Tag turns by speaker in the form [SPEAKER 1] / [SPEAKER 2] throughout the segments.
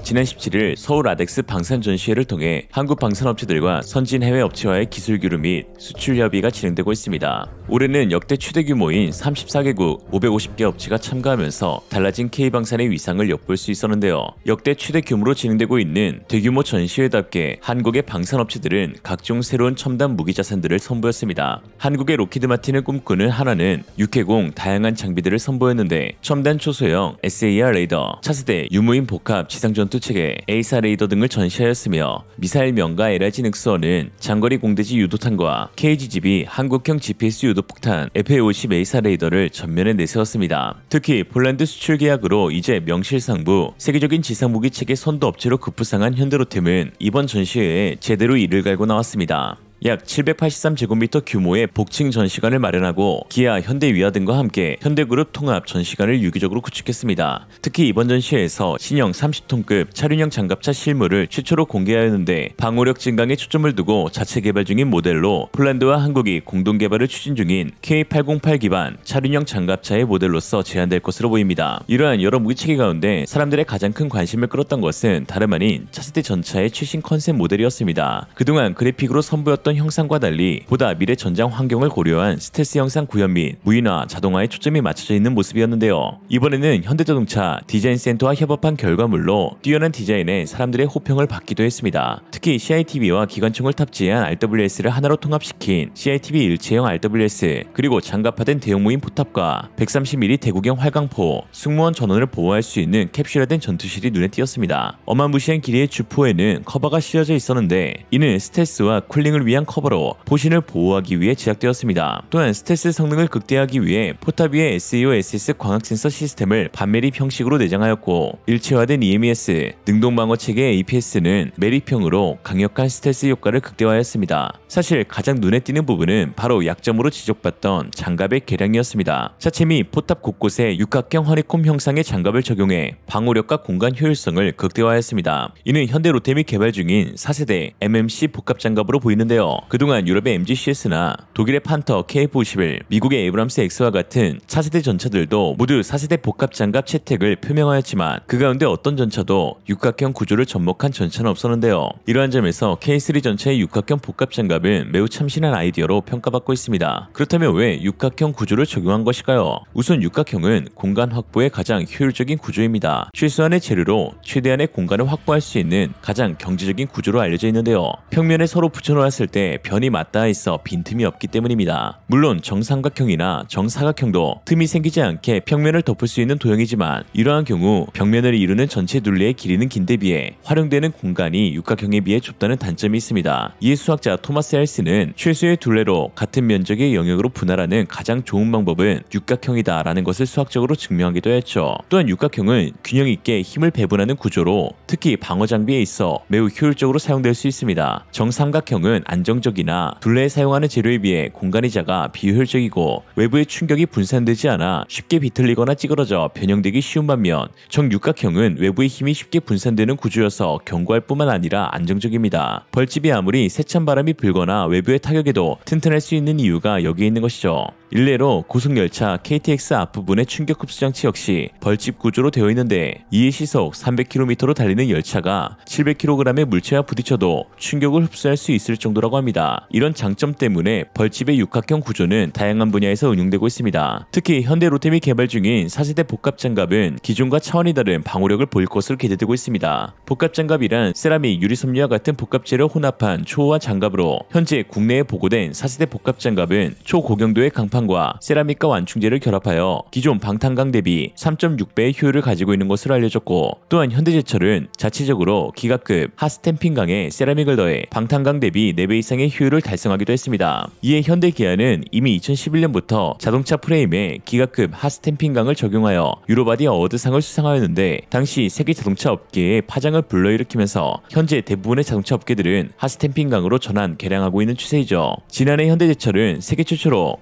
[SPEAKER 1] 지난 17일 서울 아덱스 방산 전시회를 통해 한국 방산업체들과 선진 해외 업체와의 기술 교류 및 수출 협의가 진행되고 있습니다. 올해는 역대 최대 규모인 34개국 550개 업체가 참가하면서 달라진 K방산의 위상을 엿볼 수 있었는데요. 역대 최대 규모로 진행되고 있는 대규모 전시회답게 한국의 방산업체들은 각종 새로운 첨단 무기 자산들을 선보였습니다. 한국의 로키드 마틴을 꿈꾸는 하나는 육해공 다양한 장비들을 선보였는데 첨단 초소형 SAR 레이더, 차세대 유무인 복합 지상전투 체계 A4 레이더 등을 전시하였으며 미사일 명가 LRG 늑스원은 장거리 공대지 유도탄과 KGGB 한국형 GPS 유도폭탄 FA50 A4 레이더를 전면에 내세웠습니다. 특히 폴란드 수출 계약으로 이제 명실상부 세계적인 지상무기 체계 선도 업체로 급부상한 현대로템은 이번 전시회에 제대로 이를 갈고 나왔습니다. 약 783제곱미터 규모의 복층 전시관을 마련하고 기아, 현대위아 등과 함께 현대그룹 통합 전시관을 유기적으로 구축했습니다. 특히 이번 전시회에서 신형 30톤급 차륜형 장갑차 실물을 최초로 공개하였는데 방호력 증강에 초점을 두고 자체 개발 중인 모델로 폴란드와 한국이 공동 개발을 추진 중인 K808 기반 차륜형 장갑차의 모델로서 제한될 것으로 보입니다. 이러한 여러 무기체계 가운데 사람들의 가장 큰 관심을 끌었던 것은 다름 아닌 차세대 전차의 최신 컨셉 모델이었습니다. 그동안 그래픽으로 선보였던 형상과 달리 보다 미래 전장 환경을 고려한 스텔스 형상 구현 및 무인화, 자동화에 초점이 맞춰져 있는 모습이었는데요. 이번에는 현대자동차 디자인센터와 협업한 결과물로 뛰어난 디자인에 사람들의 호평을 받기도 했습니다. 특히 CITB와 기관총을 탑재한 RWS를 하나로 통합시킨 CITB 일체형 RWS, 그리고 장갑화된 대형무인 포탑과 130mm 대구경 활강포, 승무원 전원을 보호할 수 있는 캡슐화된 전투실이 눈에 띄었습니다. 어마무시한 길이의 주포에는 커버가 씌워져 있었는데 이는 스텔스와 쿨링을 위한 커버로 포신을 보호하기 위해 제작되었습니다. 또한 스텔스 성능을 극대화하기 위해 포탑 위에 SEO-SS 광학 센서 시스템을 반매립 형식으로 내장하였고 일체화된 EMES, 능동방어 체계 APS는 매립형으로 강력한 스텔스 효과를 극대화하였습니다. 사실 가장 눈에 띄는 부분은 바로 약점으로 지적받던 장갑의 개량이었습니다. 차체 및 포탑 곳곳에 육각형 허니콤 형상의 장갑을 적용해 방호력과 공간 효율성을 극대화하였습니다. 이는 현대로템이 개발 중인 4세대 MMC 복합 장갑으로 보이는데요. 그동안 유럽의 MGCS나 독일의 판터 KF-51, 미국의 에이브람스 X와 같은 차세대 전차들도 모두 4세대 복합 장갑 채택을 표명하였지만 그 가운데 어떤 전차도 육각형 구조를 접목한 전차는 없었는데요. 이러한 점에서 K3 전차의 육각형 복합 장갑은 매우 참신한 아이디어로 평가받고 있습니다. 그렇다면 왜 육각형 구조를 적용한 것일까요? 우선 육각형은 공간 확보에 가장 효율적인 구조입니다. 최소한의 재료로 최대한의 공간을 확보할 수 있는 가장 경제적인 구조로 알려져 있는데요. 평면에 서로 붙여놓았을 때 변이 맞닿아 있어 빈틈이 없기 때문입니다. 물론 정삼각형이나 정사각형도 틈이 생기지 않게 평면을 덮을 수 있는 도형이지만 이러한 경우 벽면을 이루는 전체 둘레의 길이는 긴데 비해 활용되는 공간이 육각형에 비해 좁다는 단점이 있습니다. 이에 수학자 토마스 헬스는 최소의 둘레로 같은 면적의 영역으로 분할하는 가장 좋은 방법은 육각형이다 라는 것을 수학적으로 증명하기도 했죠. 또한 육각형은 균형 있게 힘을 배분하는 구조로 특히 방어 장비에 있어 매우 효율적으로 사용될 수 있습니다. 정삼각형은 안정적이나 둘레에 사용하는 재료에 비해 공간이 작아 비효율적이고 외부의 충격이 분산되지 않아 쉽게 비틀리거나 찌그러져 변형되기 쉬운 반면 정육각형은 외부의 힘이 쉽게 분산되는 구조여서 견고할 뿐만 아니라 안정적입니다. 벌집이 아무리 세찬 바람이 불거나 외부의 타격에도 튼튼할 수 있는 이유가 여기에 있는 것이죠. 일례로 고속열차 KTX 앞부분의 충격 흡수 장치 역시 벌집 구조로 되어 있는데 이의 시속 300km로 달리는 열차가 700kg의 물체와 부딪혀도 충격을 흡수할 수 있을 정도라고 합니다. 이런 장점 때문에 벌집의 육각형 구조는 다양한 분야에서 응용되고 있습니다. 특히 현대로템이 개발 중인 4세대 복합장갑은 기존과 차원이 다른 방호력을 보일 것으로 기대되고 있습니다. 복합장갑이란 세라믹, 유리섬유와 같은 복합재를 혼합한 초호화 장갑으로 현재 국내에 보고된 4세대 복합장갑은 초고경도의 강판과 세라믹과 완충제를 결합하여 기존 방탄강 대비 3.6배의 효율을 가지고 있는 것으로 알려졌고 또한 현대제철은 자체적으로 기가급 핫스탬핑강에 세라믹을 더해 방탄강 대비 4배 이상의 효율을 달성하기도 했습니다. 이에 현대기아는 이미 2011년부터 자동차 프레임에 기가급 핫스탬핑강을 적용하여 유로바디 어워드상을 수상하였는데 당시 세계 자동차 업계에 파장을 불러일으키면서 현재 대부분의 자동차 업계들은 핫스탬핑강으로 전환 개량하고 있는 추세이죠. 지난해 현대제철은 세계 최초로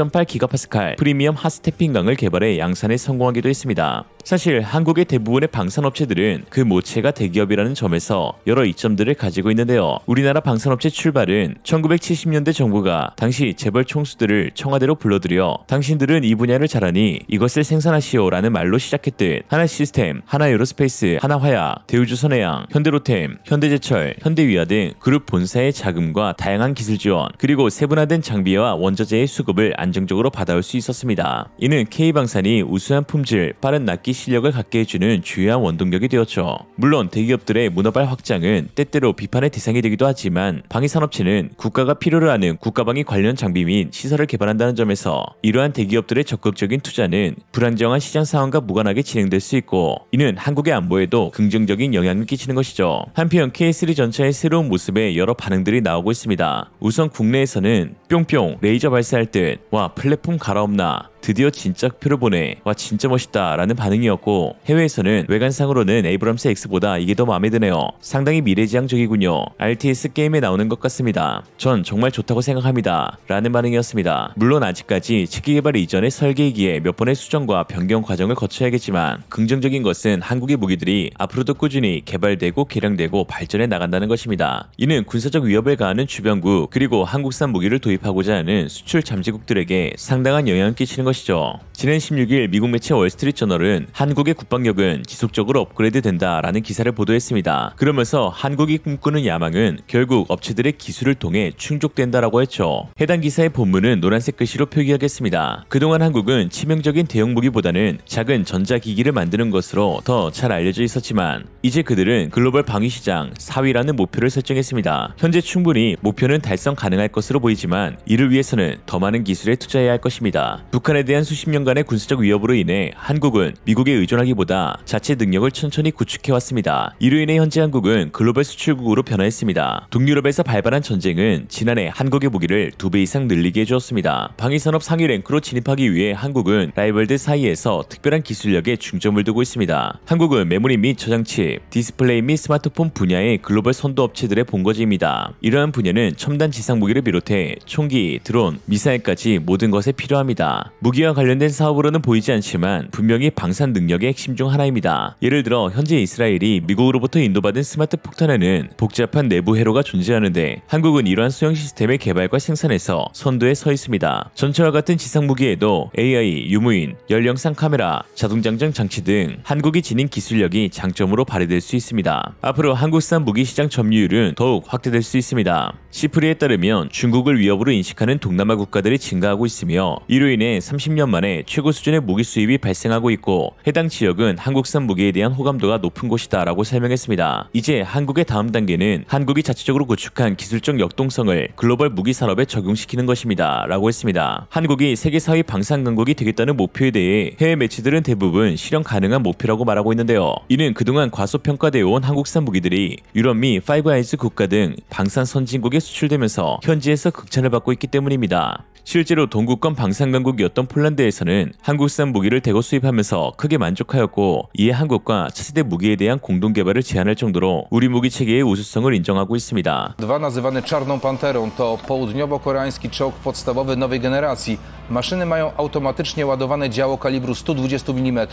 [SPEAKER 1] 18GPa 프리미엄 핫스태핑강을 개발해 양산에 성공하기도 했습니다. 사실 한국의 대부분의 방산업체들은 그 모체가 대기업이라는 점에서 여러 이점들을 가지고 있는데요. 우리나라 방산업체 출발은 1970년대 정부가 당시 재벌 총수들을 청와대로 불러들여 당신들은 이 분야를 잘하니 이것을 생산하시오라는 말로 시작했듯 하나시스템, 하나에어로스페이스, 하나화약, 대우조선해양, 현대로템, 현대제철, 현대위아 등 그룹 본사의 자금과 다양한 기술 지원, 그리고 세분화된 장비와 원자재의 수급을 안정적으로 받아올 수 있었습니다. 이는 K방산이 우수한 품질, 빠른 납기 실력을 갖게 해주는 주요한 원동력이 되었죠. 물론 대기업들의 문어발 확장은 때때로 비판의 대상이 되기도 하지만 방위산업체는 국가가 필요로 하는 국가방위 관련 장비 및 시설을 개발한다는 점에서 이러한 대기업들의 적극적인 투자는 불안정한 시장 상황과 무관하게 진행될 수 있고, 이는 한국의 안보에도 긍정적인 영향을 끼치는 것이죠. 한편 K3 전차의 새로운 모습에 여러 반응들이 나오고 있습니다. 우선 국내에서는 뿅뿅 레이저 발사할 듯, 와 플랫폼 갈아엎나, 드디어 진짜 표를 보내, 와 진짜 멋있다 라는 반응이었고, 해외에서는 외관상으로는 에이브럼스 X보다 이게 더 마음에 드네요, 상당히 미래지향적이군요, RTS 게임에 나오는 것 같습니다, 전 정말 좋다고 생각합니다 라는 반응이었습니다. 물론 아직까지 측기 개발 이전의 설계이기에 몇 번의 수정과 변경 과정을 거쳐야겠지만, 긍정적인 것은 한국의 무기들이 앞으로도 꾸준히 개발되고 개량되고 발전해 나간다는 것입니다. 이는 군사적 위협을 가하는 주변국, 그리고 한국산 무기를 도입하고자 하는 수출 잠재국들에게 상당한 영향을 끼치는 것이죠. 지난 16일 미국 매체 월스트리트저널은 한국의 국방력은 지속적으로 업그레이드 된다라는 기사를 보도했습니다. 그러면서 한국이 꿈꾸는 야망은 결국 업체들의 기술을 통해 충족된다라고 했죠. 해당 기사의 본문은 노란색 글씨로 표기하겠습니다. 그동안 한국은 치명적인 대형 무기보다는 작은 전자기기를 만드는 것으로 더 잘 알려져 있었지만, 이제 그들은 글로벌 방위시장 4위라는 목표를 설정했습니다. 현재 충분히 목표는 달성 가능할 것으로 보이지만 이를 위해서는 더 많은 기술에 투자해야 할 것입니다. 북한에 대한 수십 년간의 군사적 위협으로 인해 한국은 미국에 의존하기보다 자체 능력을 천천히 구축해왔습니다. 이로 인해 현재 한국은 글로벌 수출국으로 변화했습니다. 동유럽에서 발발한 전쟁은 지난해 한국의 무기를 2배 이상 늘리게 해주었습니다. 방위산업 상위 랭크로 진입하기 위해 한국은 라이벌들 사이에서 특별한 기술력에 중점을 두고 있습니다. 한국은 메모리 및 저장칩, 디스플레이 및 스마트폰 분야의 글로벌 선도 업체들의 본거지입니다. 이러한 분야는 첨단 지상무기를 비롯해 총기, 드론, 미사일까지 모든 것에 필요합니다. 무기와 관련된 사업으로는 보이지 않지만 분명히 방산 능력의 핵심 중 하나입니다. 예를 들어 현재 이스라엘이 미국으로부터 인도받은 스마트 폭탄에는 복잡한 내부 회로가 존재하는데, 한국은 이러한 소형 시스템의 개발과 생산에서 선두에 서 있습니다. 전차와 같은 지상무기에도 AI, 유무인, 열영상 카메라, 자동장전 장치 등 한국이 지닌 기술력이 장점으로 발휘될 수 있습니다. 앞으로 한국산 무기시장 점유율은 더욱 확대될 수 있습니다. 시프리에 따르면 중국을 위협으로 인식하는 동남아 국가들이 증가하고 있으며, 이로 인해 30년 만에 최고 수준의 무기 수입이 발생하고 있고, 해당 지역은 한국산 무기에 대한 호감도가 높은 곳이다 라고 설명했습니다. 이제 한국의 다음 단계는 한국이 자체적으로 구축한 기술적 역동성을 글로벌 무기 산업에 적용시키는 것입니다 라고 했습니다. 한국이 세계 4위 방산 강국이 되겠다는 목표에 대해 해외 매체들은 대부분 실현 가능한 목표라고 말하고 있는데요. 이는 그동안 과소평가되어 온 한국산 무기들이 유럽 및 파이브 아이즈 국가 등 방산 선진국에 수출되면서 현지에서 극찬을 받고 있기 때문입니다. 실제로 동구권 방산 강국이었던 폴란드에서는 한국산 무기를 대거 수입하면서 크게 만족하였고, 이에 한국과 차세대 무기에 대한 공동 개발을 제안할 정도로 우리 무기 체계의 우수성을 인정하고 있습니다.
[SPEAKER 2] Dwa nazywany Czarną Panterą to południowo-koreański czołg podstawowy nowej generacji. Maszyny mają automatycznie ładowane działo kalibru 120 mm,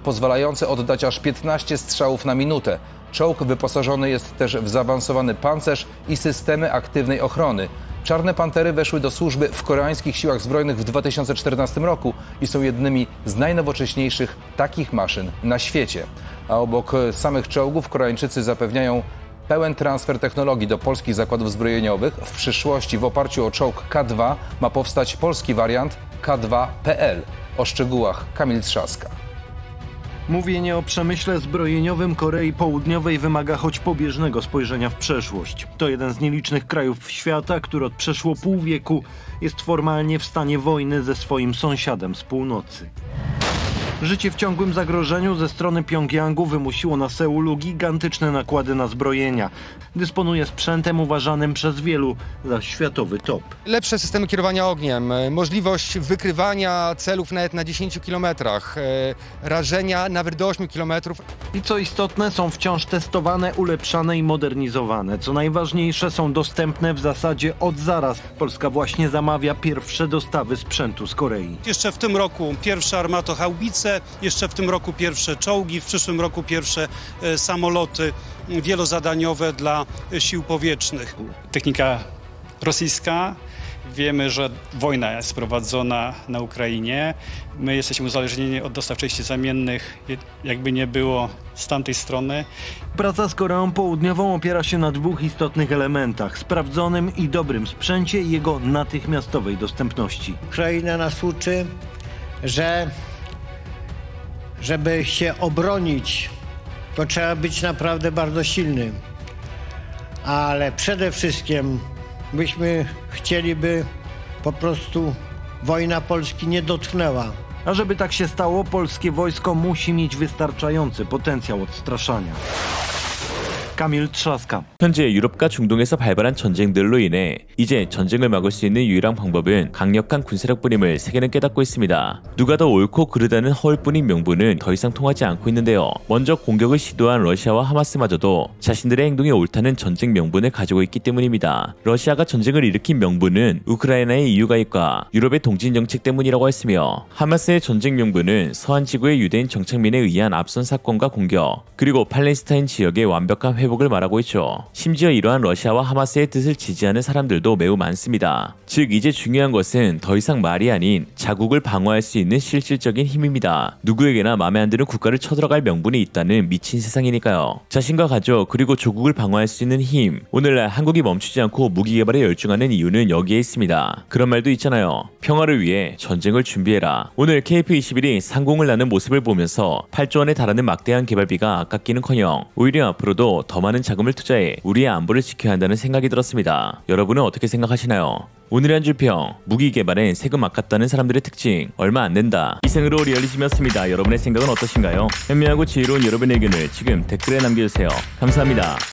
[SPEAKER 2] pozwalające oddać aż 15 strzałów na minutę. Czołg wyposażony jest też w zaawansowany pancerz i systemy aktywnej ochrony. Czarne Pantery weszły do służby w koreańskich siłach zbrojnych w 2014 roku i są jednymi z najnowocześniejszych takich maszyn na świecie. A obok samych czołgów Koreańczycy zapewniają pełen transfer technologii do polskich zakładów zbrojeniowych. W przyszłości w oparciu o czołg K2 ma powstać polski wariant K2PL. O szczegółach Kamil Trzaska.
[SPEAKER 3] Mówienie o przemyśle zbrojeniowym Korei Południowej wymaga choć pobieżnego spojrzenia w przeszłość. To jeden z nielicznych krajów świata, który od przeszło pół wieku jest formalnie w stanie wojny ze swoim sąsiadem z północy. Życie w ciągłym zagrożeniu ze strony Pjongjangu wymusiło na Seulu gigantyczne nakłady na zbrojenia. Dysponuje sprzętem uważanym przez wielu za światowy top.
[SPEAKER 4] Lepsze systemy kierowania ogniem, możliwość wykrywania celów nawet na 10 km, rażenia nawet do 8 km.
[SPEAKER 3] I co istotne, są wciąż testowane, ulepszane i modernizowane. Co najważniejsze, są dostępne w zasadzie od zaraz. Polska właśnie zamawia pierwsze dostawy sprzętu z Korei.
[SPEAKER 5] Jeszcze w tym roku pierwsze armatohaubice, jeszcze w tym roku pierwsze czołgi, w przyszłym roku pierwsze samoloty wielozadaniowe dla sił powietrznych.
[SPEAKER 6] Technika rosyjska. Wiemy, że wojna jest prowadzona na Ukrainie. My jesteśmy uzależnieni od dostaw części zamiennych, jakby nie było z tamtej strony.
[SPEAKER 3] Praca z Koreą Południową opiera się na dwóch istotnych elementach: sprawdzonym i dobrym sprzęcie i jego natychmiastowej dostępności.
[SPEAKER 7] Ukraina nas uczy, że żeby się obronić, to trzeba być naprawdę bardzo silnym. Ale przede wszystkim byśmy chcieliby po prostu wojna Polski nie dotknęła.
[SPEAKER 3] A żeby tak się stało, polskie wojsko musi mieć wystarczający potencjał odstraszania. Kamil Trzaska.
[SPEAKER 1] 현재 유럽과 중동에서 발발한 전쟁들로 인해 이제 전쟁을 막을 수 있는 유일한 방법은 강력한 군사력뿐임을 세계는 깨닫고 있습니다. 누가 더 옳고 그르다는 허울뿐인 명분은 더 이상 통하지 않고 있는데요. 먼저 공격을 시도한 러시아와 하마스마저도 자신들의 행동이 옳다는 전쟁 명분을 가지고 있기 때문입니다. 러시아가 전쟁을 일으킨 명분은 우크라이나의 이유가입과 유럽의 동진 정책 때문이라고 했으며, 하마스의 전쟁 명분은 서한 지구의 유대인 정착민에 의한 앞선 사건과 공격, 그리고 팔레스타인 지역의 완벽한 회복을 말하고 있죠. 심지어 이러한 러시아와 하마스의 뜻을 지지하는 사람들도 매우 많습니다. 즉, 이제 중요한 것은 더 이상 말이 아닌 자국을 방어할 수 있는 실질적인 힘입니다. 누구에게나 마음에 안 드는 국가를 쳐들어갈 명분이 있다는 미친 세상이니까요. 자신과 가족 그리고 조국을 방어할 수 있는 힘. 오늘날 한국이 멈추지 않고 무기 개발에 열중하는 이유는 여기에 있습니다. 그런 말도 있잖아요. 평화를 위해 전쟁을 준비해라. 오늘 KF21이 상공을 나는 모습을 보면서 8조 원에 달하는 막대한 개발비가 아깝기는커녕 오히려 앞으로도 더 많은 자금을 투자해 우리의 안보를 지켜야 한다는 생각이 들었습니다. 여러분은 어떻게 생각하시나요? 오늘의 한 줄평, 무기 개발엔 세금 아깝다는 사람들의 특징, 얼마 안 된다. 이생으로 리얼리즘이었습니다. 여러분의 생각은 어떠신가요? 현명하고 지혜로운 여러분의 의견을 지금 댓글에 남겨주세요. 감사합니다.